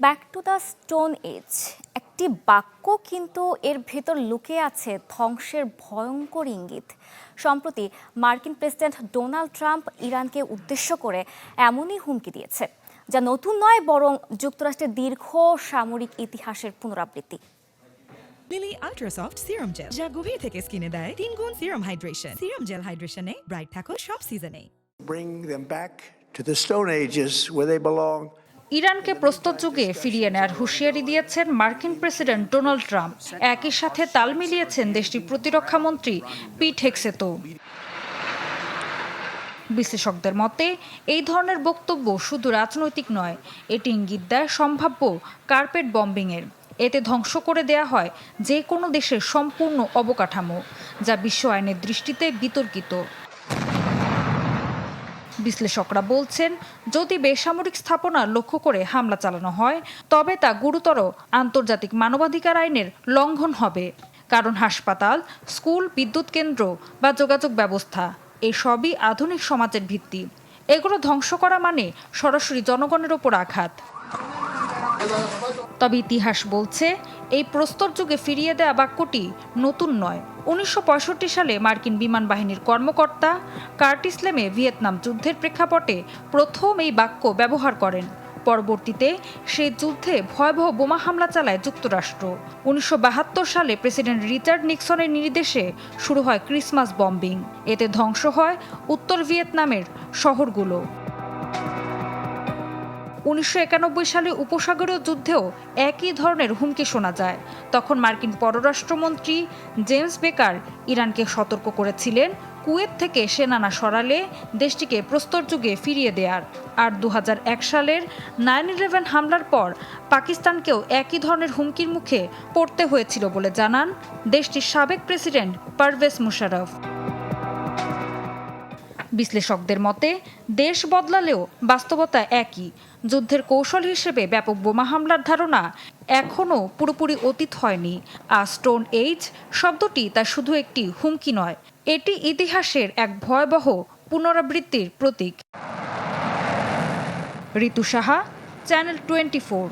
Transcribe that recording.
Back to the stone age একটি বাক্য কিন্তু এর ভেতর লুকিয়ে আছে ধ্বংসের ভয়ঙ্কর ইঙ্গিত। সম্প্রতি মার্কিন প্রেসিডেন্ট ডোনাল্ড ট্রাম্প ইরানকে উদ্দেশ্য করে এমনই হুমকি দিয়েছে, যা নতুন নয় বরং যুক্তরাষ্ট্রের দীর্ঘ সামরিক ইতিহাসের পুনরাবৃত্তি। লিলি আল্ট্রাসফট সিরাম জেল, যা গভীর থেকে স্কিনে দেয় 3 গুণ সিরাম হাইড্রেশন। সিরাম জেল হাইড্রেশনে ব্রাইট থাকো সব সিজনে। Bring them back to the Stone Ages where they belong. ইরানকে প্রস্তর যুগে ফিরিয়ে নেয়ার হুঁশিয়ারি দিয়েছেন মার্কিন প্রেসিডেন্ট ডোনাল্ড ট্রাম্প। একই সাথে তাল মিলিয়েছেন দেশটির প্রতিরক্ষা মন্ত্রী পিট হেগসেতও। বিশ্লেষকদের মতে এই ধরনের বক্তব্য শুধু রাজনৈতিক নয়, এটি ইঙ্গিত দেয় সম্ভাব্য কার্পেট বম্বিংয়ের। এতে ধ্বংস করে দেয়া হয় যে কোনো দেশের সম্পূর্ণ অবকাঠামো, যা বিশ্ব আইনের দৃষ্টিতে বিতর্কিত। বিশ্লেষকরা বলছেন, যদি বেসামরিক স্থাপনা লক্ষ্য করে হামলা চালানো হয় তবে তা গুরুতর আন্তর্জাতিক মানবাধিকার আইনের লঙ্ঘন হবে। কারণ হাসপাতাল, স্কুল, বিদ্যুৎ কেন্দ্র বা যোগাযোগ ব্যবস্থা এসবই আধুনিক সমাজের ভিত্তি। এগুলো ধ্বংস করা মানে সরাসরি জনগণের ওপর আঘাত। তবে ইতিহাস বলছে এই প্রস্তর যুগে ফিরিয়ে দেয়া বাক্যটি নতুন নয়। 1965 সালে মার্কিন বিমান বাহিনীর কর্মকর্তা কার্টিস লেমে ভিয়েতনাম যুদ্ধের প্রেক্ষাপটে প্রথম এই বাক্য ব্যবহার করেন। পরবর্তীতে সেই যুদ্ধে ভয়াবহ বোমা হামলা চালায় যুক্তরাষ্ট্র। 1972 সালে প্রেসিডেন্ট রিচার্ড নিক্সনের নির্দেশে শুরু হয় ক্রিসমাস বম্বিং। এতে ধ্বংস হয় উত্তর ভিয়েতনামের শহরগুলো। 1991 সালে উপসাগরীয় যুদ্ধেও একই ধরনের হুমকি শোনা যায়। তখন মার্কিন পররাষ্ট্রমন্ত্রী জেমস বেকার ইরানকে সতর্ক করেছিলেন কুয়েত থেকে সেনানা সরালে দেশটিকে প্রস্তর যুগে ফিরিয়ে দেয়ার। আর 2001 সালের 9/11 হামলার পর পাকিস্তানকেও একই ধরনের হুমকির মুখে পড়তে হয়েছিল বলে জানান দেশটির সাবেক প্রেসিডেন্ট পারভেজ মুশারফ। বিশ্লেষকদের মতে দেশ বদলালেও বাস্তবতা একই। যুদ্ধের কৌশল হিসেবে ব্যাপক বোমা হামলার ধারণা এখনও পুরোপুরি অতীত হয়নি। আর স্টোন এজ শব্দটি তা শুধু একটি হুমকি নয়, এটি ইতিহাসের এক ভয়াবহ পুনরাবৃত্তির প্রতীক। ঋতু সাহা, চ্যানেল 24।